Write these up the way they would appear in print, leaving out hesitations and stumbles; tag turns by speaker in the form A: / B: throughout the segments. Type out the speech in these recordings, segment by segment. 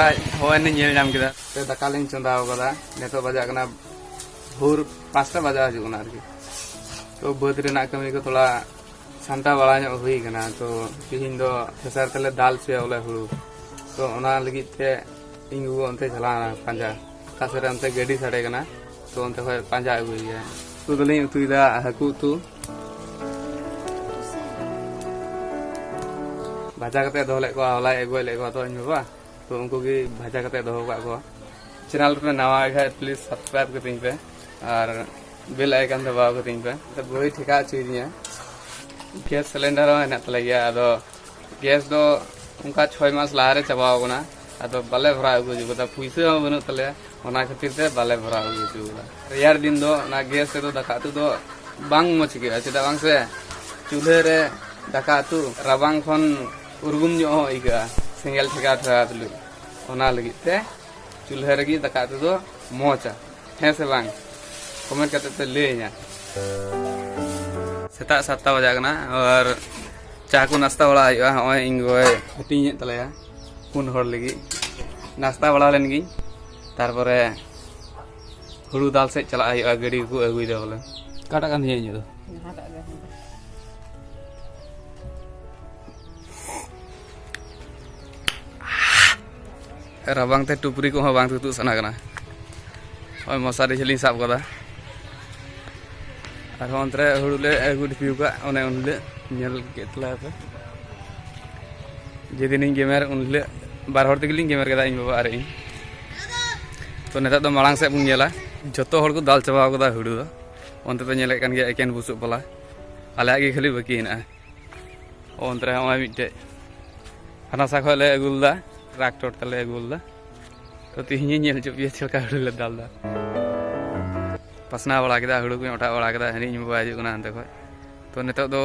A: ᱵᱟᱠᱷᱟᱡ ᱦᱚᱸᱜᱼᱚᱭ ᱧᱮᱞ ᱧᱟᱢ ᱠᱮᱫᱟ ᱫᱟᱠᱟ ᱞᱤᱧ ᱪᱚᱸᱫᱟ ᱟᱠᱟᱫᱟ ᱱᱤᱛᱚᱜ ᱵᱟᱡᱟᱜ ᱠᱟᱱᱟ भोर 5टा बजा हजू तो बाद रेना कमी को थोड़ा सामटा बड़ा हुई कना तो तीन दो फेसर तले दाल से बोले हुड़ू तो ओना लगी ते इन गो अंते चला पांजा कासरे अंते गाड़ी साड़े कना तो अंते खय पांजा अगुई है तो दलिन उतुइदा हाकू तू भाजा कते दोले को हला एगोय ले को तो इन बाबा तो उनको की भाजा कते दोहो का को चैनल पे नवा है प्लीज सब्सक्राइब करिंग पे और बेल आइकन दबाव करिंग पे तो वही ठिका चुइदिया गैस सिलेंडर है तले गया अदो गैस दो उनका 6 मास लारे चबाव कना अदो बाले भरा अगु जुगदा पुइसे हो बनु तले ओना खातिर ते बाले भरा अगु जुगदा रेयार दिन दो ना गैस से तो दाका तु दो बांग मच गया चेदा बांग से चूल्हे रे दाका तु राबांग खन उर्गुम जो हो इगा सिंगल ठिका ठा तलु ओना लगी ते चूल्हे रगी दाका तु दो मोचा है से बांग कमेंट करते ते ले या सेता 7टा बजा कना और चा को नाश्ता बड़ा हुआ होय इंगोय हटिंग तलेया पुन हर लगी नाश्ता बड़ा लेनगी तार परे हुड़ू दाल से चला हुआ गाड़ी को अगुई दे बोले काटा कान दिए दो राबांग ते टुपरी को बांग तुतु सना कना और मसारी छली साब कदा और अंतरे हुड़ुले अगु डिपिउ का ओने उनले नेल केतला पे जेदिन गेमर उनले बार हर तगलिन गेमर कदा इन बाबा अरे तो नेता दो मांग से बुन नेला जतो हर को दाल चबा कदा हुड़ु दो अंत पे नेले कान गे एकेन बुसु पला आले आगे खाली बाकी हेना अंतरे हमाय मिटे हनासा खले अगुलदा ट्रैक्टर तले अगुलदा तो तिहिनी नेल चपिया चलका हुड़ुले दालदा पसना बड़ा केदा हुड़ु को ओटा बड़ा केदा हनी बाबा हजू कना अंते खय तो नितो दो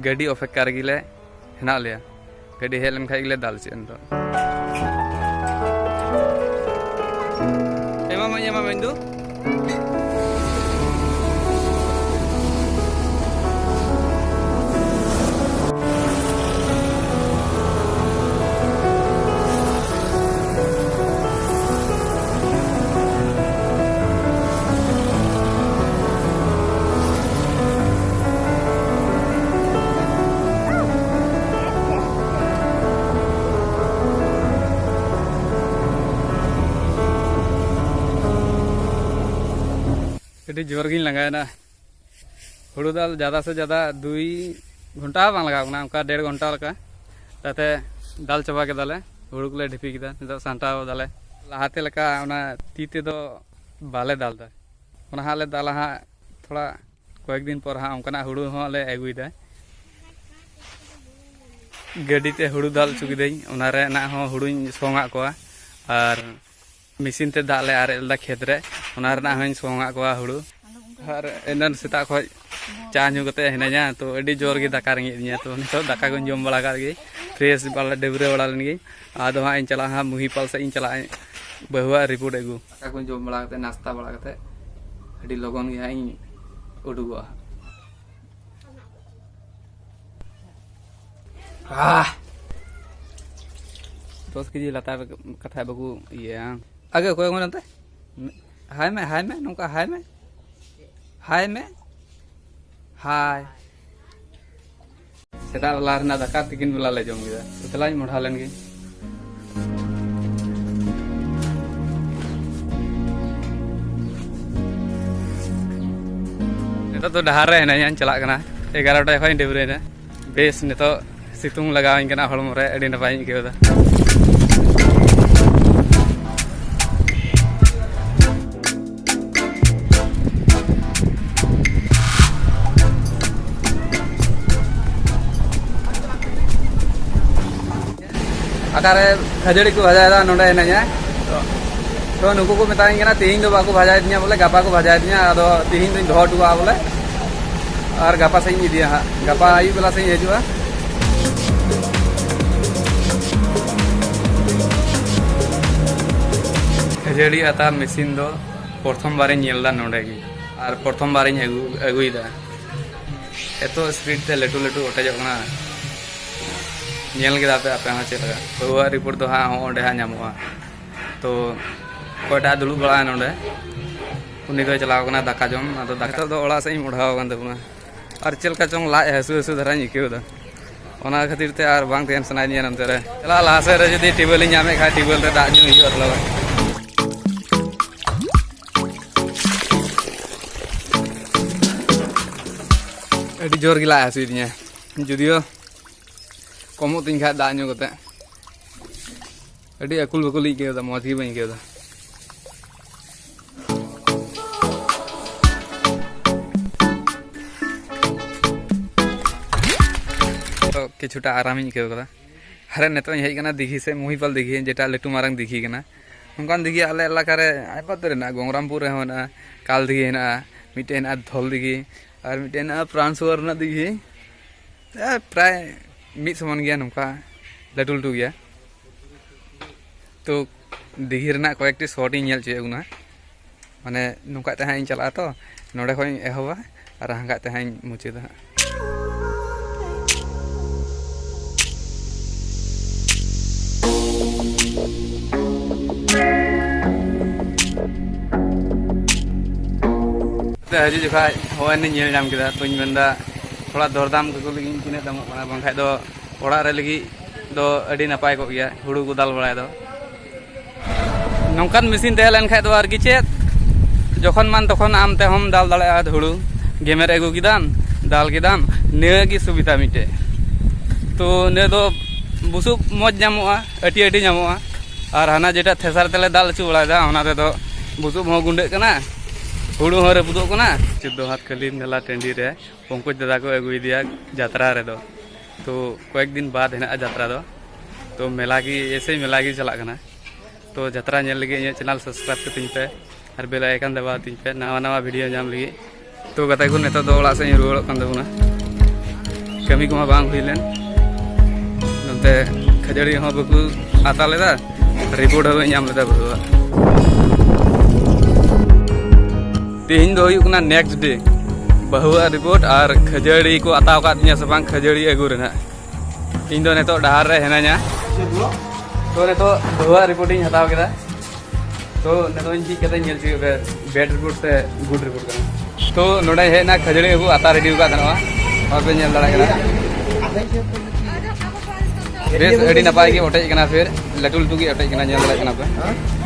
A: गाड़ी अपेक्षा रगिले हेना लिया गाड़ी हेज लेन खाय गिले दाल से तो एमा मेंदु कटी जोर गिन लगाया ना हुड़ू दाल ज़्यादा से ज़्यादा 2 घंटा बांग लगा उनका 1.5 घंटा लगा ताते दाल चबा के दाले हुड़ू को ढिपी के नितो सांटाव दाले लहाते लका उना तीते दो बाले दाल दा उना हाले दाल हा थोड़ा कয়েক दिन पर हा उनका हुड़ू हो ले अगुइदा गाड़ी ते हुड़ू दाल चुकी दई उना रे ना हो हुड़ूñ सोंगा कोआ और मिसिन ते दाले आरेलदा खेत रे उना रे ना होñ सोंगा कोआ हुड़ू और एनन सेता खय चा न्यू कते हेनाया तो अडी जोर गे दाका रेंगे दिया तो नितो दाका को जम बड़ा कर गे फ्रेश वाला डेबरे वाला लेन गे आदो हा इन चला हा मुहीपाल से इन चला बहुआ रिपोर्ट अगु दाका को जम बड़ा कते नाश्ता बड़ा कते अडी लगन गे इन उडुगो दोस्त के जी लता कथा बकु ये आगे कोई मनते हाय में नौका हाय में हाय सेटा वाला रना दाका तिकिन वाला ले जम गया तो चला मोढ़ा लेन गे नितो तो डहार रे हेना चला कना 11 टा खय डेबरे ना बेस नितो सितुंग लगावኝ कना हळम रे अडी नपाय केदा अकारे खजड़ी को भजाया नोडे हेना तो नुकु को मेताኝ कना तेहिं दो बाको भजाय दिया बोले गापा को भजाय दिया आदो तेहिं दिन धो टुआ बोले और गापा से ही दिया गापा आई बेला से हजुआ खजड़ी आता मेसिन दो प्रथम बारे नेलदा नोडे गी और प्रथम बारे अगुईदा एतो स्पीड ते लटू लटू ओटेजो कना nyel kita apa yang hasil lagi. Bahwa report tuh onde hanya mau. तो कोटा दुलुब बड़ा नोडे उन्हीं को चलाओ कना दाका जम तो दाका तो ओड़ा से ही मुढ़ाओ कन तबना और चल का चोंग लाए हसु हसु धरा निकेउ दा ओना खातिर ते आर बांग तेन सनाय निया नंतर चला लासे रे जदी टेबल इ ᱧᱟᱢᱮ खा टेबल रे दाग ᱧᱩ ᱦᱩᱭᱩᱜᱼᱟ तला ᱟᱹᱰᱤ ᱡᱳᱨ ᱜᱮ ᱞᱟᱡ ᱦᱟᱹᱥᱩᱭᱤᱧᱟ ᱡᱩᱫᱤᱭᱳ ᱠᱚᱢᱚᱜ ᱛᱤᱧ ᱠᱷᱟᱡ ᱫᱟᱜ ᱧᱩ ᱠᱟᱛᱮ ᱟᱹᱰᱤ ᱟᱹᱠᱩᱞ ᱵᱟᱹᱠᱩᱞ ᱤᱧ ᱟᱹᱭᱠᱟᱹᱣ ᱮᱫᱟ ᱢᱚᱡᱽ ᱜᱮ ᱵᱟᱹᱧ ᱟᱹᱭᱠᱟᱹᱣ ᱮᱫᱟ तो किछुटा आराम ᱤᱧ ᱟᱹᱭᱠᱟᱹᱣ ᱠᱟᱫᱟ अरे नितों हेज कना दिघी से मुहीपाल दिघी जेटा लटू मारंग दिघी कना उनकान दिघी आले इलाका रे आइपा तेरेना गोंगरामपुर रे होना काल दिघी हेना मिटे हेना धोल दिघी और मिटे हेना प्रांसवर ना दिघी प्राय मिट समान गया नोका लटू लटू गया तो दिघी रेना कयेकटी शॉट इन नेल चुए गुना माने नोका ते हां इन चला तो नोडे खय एहबा और हांगा ते हां मुचेदा हजू जो हवा नेल नाम किया तो मेनदा थोड़ा दरदाम को लगी तीना दाम बाखा दो ओड़ा रे लगी दो अड़ी नपाय को गया हुड़ू को दाल बड़ा दो नौकान मेसिन तहे लेन खाय दो आर कि चेत जखन मान तखन आम ते हम दाल दाड़े हुड़ू गेमेर अगू किदाम दाल किदाम निया की सुविधा मिटे तो ने दो बुसुब मज नामोआ अटी अटी नामोआ और हाना जेटा थेसार तेले दाल चु बड़ा ओना रे दो बुसुब हो गुंडे कना हुड़ू हो रपुदो कना 14 हाथ खाली मेला टेंडी रे पंकज दादा को अगुई दिया यात्रा रे दो तो कয়েক दिन बाद हेना यात्रा दो तो मेला की ऐसे ही मेला की चला कना तो यात्रा नेल लगे इन चैनल सब्सक्राइब करतीं पे और बेल आइकन दबा तीं पे नवा नवा वीडियो नाम लगी तो गते को नेता दो ओड़ा से रुवाड़ कन दबना कमी को बांग हुइलेन नते खजड़ी हो बकु आता लेदा रिपोर्ट हो नाम लेदा बरुआ तीन दो हुई नेक्स्ट डे बहुआ रिपोर्ट और खजड़ी को आताव का से बांग खजड़ी अगू रेना इन दो नेतो डहार रे हेना냐 तो नेतो बहुआ रिपोर्ट इन हताव केदा तो नेतो इन जी केते नेल ची बैड रिपोर्ट से गुड रिपोर्ट करना तो नोडे हेना खजड़ी अगू आता रेडी का दनवा और पे नेल लड़ा केदा बेस अड़ी नपाय के ओटेज कना फिर लटुल टुगी ओटेज कना नेल लड़ा कना पे